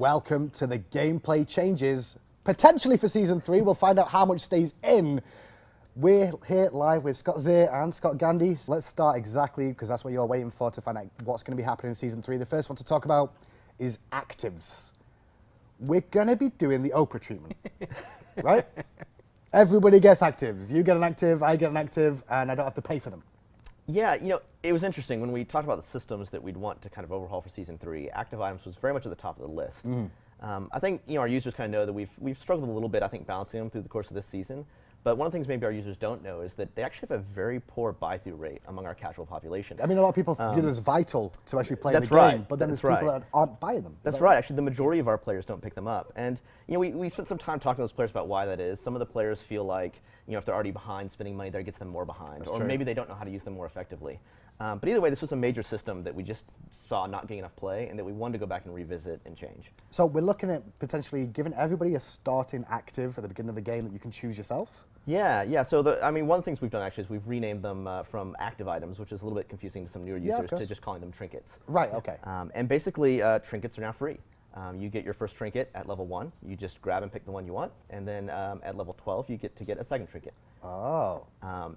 welcome to the gameplay changes, potentially for Season 3. We'll find out how much stays in. We're here live with Scott Gandhi and Scott Gandhi. So let's start exactly, because that's what you're waiting for, to find out what's going to be happening in Season 3. The first one to talk about is actives. We're going to be doing the Oprah treatment, right? Everybody gets actives. You get an active, I get an active, and I don't have to pay for them. Yeah, you know, it was interesting when we talked about the systems that we'd want to kind of overhaul for Season 3. Active items was very much at the top of the list. I think our users kind of know that we've struggled a little bit, I think, balancing them through the course of this season. But one of the things maybe our users don't know is that they actually have a very poor buy-through rate among our casual population. I mean, a lot of people view it as vital to actually play the game, right. but then there's people that aren't buying them. That's right. Actually, the majority of our players don't pick them up. And we spent some time talking to those players about why that is. Some of the players feel like if they're already behind, spending money there gets them more behind. Or maybe they don't know how to use them more effectively. But either way, this was a major system that we just saw not getting enough play and that we wanted to go back and revisit and change. So we're looking at potentially giving everybody a starting active at the beginning of the game that you can choose yourself? Yeah. So one of the things we've done actually is we've renamed them from active items, which is a little bit confusing to some newer users, to just calling them trinkets. Right, okay. And basically, trinkets are now free. You get your first trinket at level 1. You just grab and pick the one you want. And then at level 12, you get to get a second trinket. Oh.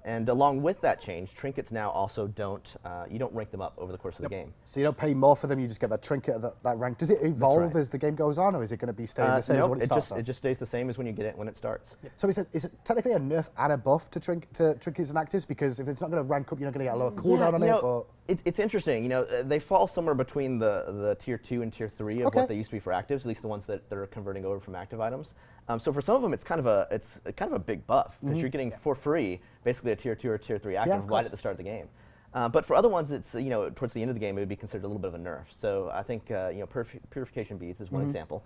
And along with that change, trinkets now also you don't rank them up over the course of the game. So you don't pay more for them, you just get that trinket at that rank. Does it evolve as the game goes on, or is it going to be staying the same as when it starts? It just stays the same as when you get it when it starts. So is it technically a nerf and a buff to trinkets and actives? Because if it's not going to rank up, you're not going to get a lower cooldown on it? Or? It's interesting. They fall somewhere between the tier 2 and tier 3 of what they used to be for actives, at least the ones that are converting over from active items. So for some of them, it's kind of a big buff because you're getting for free basically a tier 2 or tier 3 active right at the start of the game. But for other ones, it's towards the end of the game, it would be considered a little bit of a nerf. So I think purification beads is one example.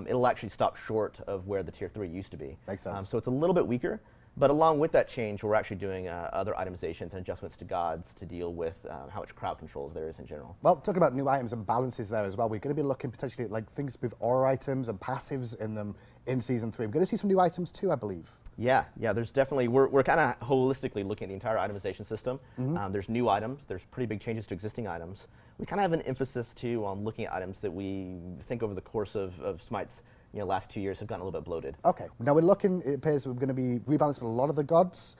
It'll actually stop short of where the tier 3 used to be. Makes sense. So it's a little bit weaker. But along with that change, we're actually doing other itemizations and adjustments to gods to deal with how much crowd controls there is in general. Well, talking about new items and balances there as well, we're going to be looking potentially at things with aura items and passives in them in Season 3. We're going to see some new items too, I believe. Yeah, there's definitely, we're kind of holistically looking at the entire itemization system. There's new items, there's pretty big changes to existing items. We kind of have an emphasis too on looking at items that we think over the course of SMITE's last 2 years have gotten a little bit bloated. Okay, now we're looking, it appears we're going to be rebalancing a lot of the gods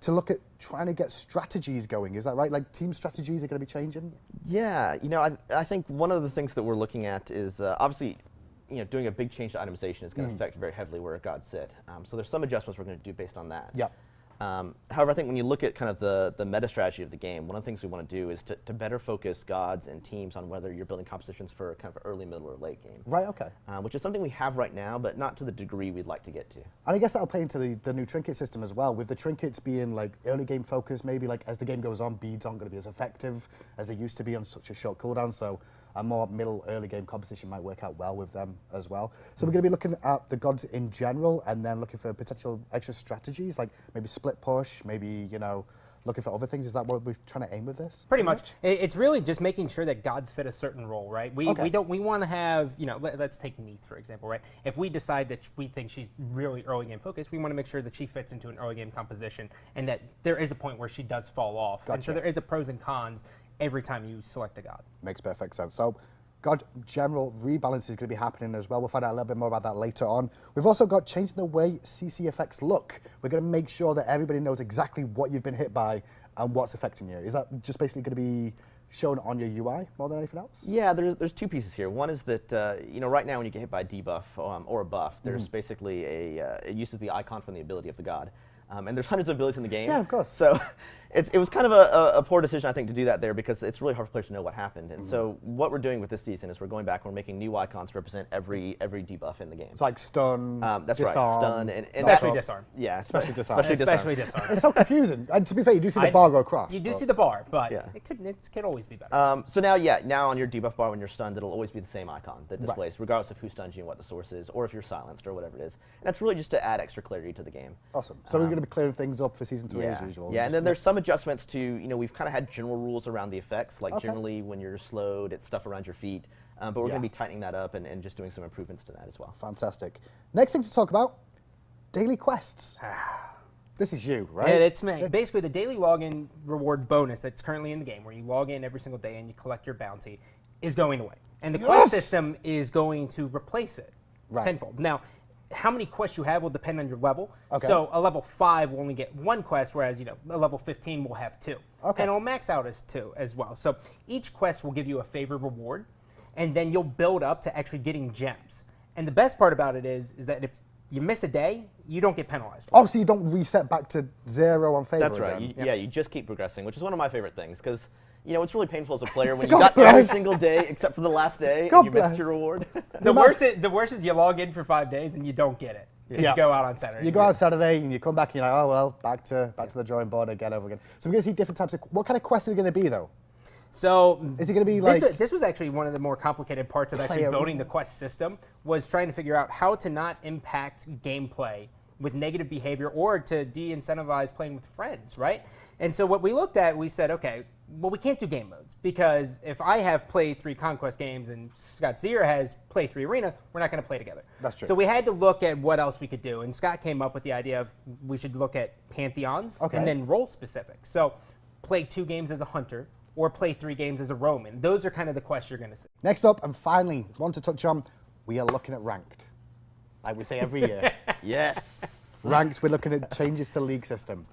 to look at trying to get strategies going. Is that right? Like team strategies are going to be changing? Yeah, I think one of the things that we're looking at is obviously, doing a big change to itemization is going to affect very heavily where gods sit. So there's some adjustments we're going to do based on that. Yeah. However, I think when you look at kind of the meta strategy of the game, one of the things we want to do is to better focus gods and teams on whether you're building compositions for kind of early, middle, or late game. Right, okay. Which is something we have right now, but not to the degree we'd like to get to. And I guess that'll play into the new trinket system as well, with the trinkets being early game focused, maybe as the game goes on, beads aren't going to be as effective as they used to be on such a short cooldown, so a more middle, early game composition might work out well with them as well. So we're going to be looking at the gods in general and then looking for potential extra strategies, like maybe split push, maybe, looking for other things. Is that what we're trying to aim with this? Pretty much. It's really just making sure that gods fit a certain role, right? We want to have, let's take Neith, for example, right? If we decide that we think she's really early game focused, we want to make sure that she fits into an early game composition and that there is a point where she does fall off. Gotcha. And so there is a pros and cons every time you select a god. Makes perfect sense. So God general rebalance is going to be happening as well. We'll find out a little bit more about that later on. We've also got changing the way CC effects look. We're going to make sure that everybody knows exactly what you've been hit by and what's affecting you. Is that just basically going to be shown on your UI more than anything else? Yeah, there's two pieces here. One is that right now when you get hit by a debuff or a buff, there's basically it uses the icon from the ability of the god. And there's hundreds of abilities in the game. Yeah, of course. So it was kind of a poor decision, I think, to do that there because it's really hard for players to know what happened. And so what we're doing with this season is we're going back and we're making new icons to represent every debuff in the game. It's like stun, that's disarm, right, stun, and especially disarm. Yeah, especially disarm. Especially disarm. It's so confusing. And to be fair, you do see the bar go across. You do see the bar, but yeah. it could always be better. So now on your debuff bar when you're stunned, it'll always be the same icon that displays, regardless of who stuns you and what the source is, or if you're silenced or whatever it is. And that's really just to add extra clarity to the game. Awesome. So we're going to be clearing things up for Season 3 as usual. Yeah, and then there's some adjustments to, we've kind of had general rules around the effects, like generally when you're slowed, it's stuff around your feet. But we're going to be tightening that up and just doing some improvements to that as well. Fantastic. Next thing to talk about, daily quests. This is you, right? Yeah, it's me. Basically, the daily login reward bonus that's currently in the game, where you log in every single day and you collect your bounty, is going away. And the quest system is going to replace it tenfold. Now, how many quests you have will depend on your level. Okay. So a level 5 will only get 1 quest, whereas a level 15 will have 2. Okay. And it'll max out as 2 as well. So each quest will give you a favorite reward, and then you'll build up to actually getting gems. And the best part about it is that if you miss a day, you don't get penalized. Oh, so you don't reset back to 0 on favor. That's right. Again. You just keep progressing, which is one of my favorite things because it's really painful as a player when you got every single day except for the last day and you missed your reward. The worst is you log in for 5 days and you don't get it because you go out on Saturday. You go out on Saturday and you come back and you're like, oh well, back to the drawing board again over again. So we're gonna see different types of. What kind of quests are they gonna be though? So is it going to be like this was actually one of the more complicated parts of actually building the quest system, was trying to figure out how to not impact gameplay with negative behavior or to de-incentivize playing with friends, right? And so what we looked at, we said, okay, well, we can't do game modes because if I have played 3 Conquest games and Scott Zier has played 3 Arena, we're not going to play together. That's true. So we had to look at what else we could do, and Scott came up with the idea of we should look at pantheons and then role specific. So play 2 games as a hunter, or play 3 games as a Roman. Those are kind of the quests you're going to see. Next up, and finally, want to touch on, we are looking at ranked. Like we say every year. Yes. Ranked, we're looking at changes to league system.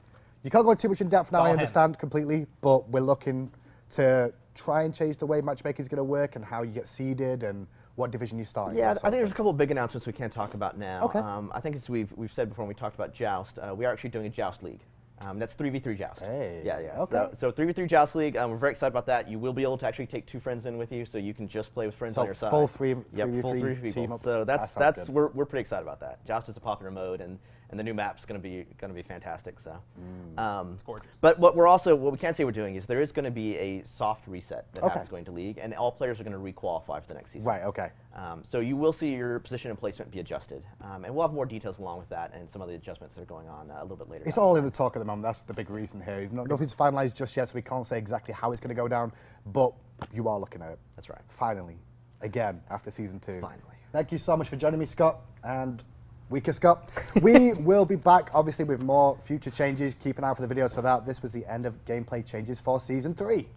You can't go too much in depth now, I understand completely, but we're looking to try and change the way matchmaking is going to work and how you get seeded and what division you start in. Yeah, I think there's a couple of big announcements we can't talk about now. Okay. I think as we've said before when we talked about Joust, we are actually doing a Joust League. That's 3v3 Joust. Hey. Yeah. Okay. So 3v3 Joust League, we're very excited about that. You will be able to actually take 2 friends in with you, so you can just play with friends on your side. Full 3 full 3 people. team up. So that's we're pretty excited about that. Joust is a popular mode, and the new map's going to be fantastic. So it's gorgeous. But what we can't say we're doing is there is going to be a soft reset that happens going to League, and all players are going to re-qualify for the next season. Right. Okay. So you will see your position and placement be adjusted, and we'll have more details along with that and some of the adjustments that are going on a little bit later. It's all in the talk at the moment. That's the big reason here. Nothing's finalized just yet, so we can't say exactly how it's going to go down, but you are looking at it. That's right. Finally, again, after season 2. Finally. Thank you so much for joining me, Scott, and Weaker Scott. We will be back, obviously, with more future changes. Keep an eye out for the videos for that. This was the end of gameplay changes for season 3.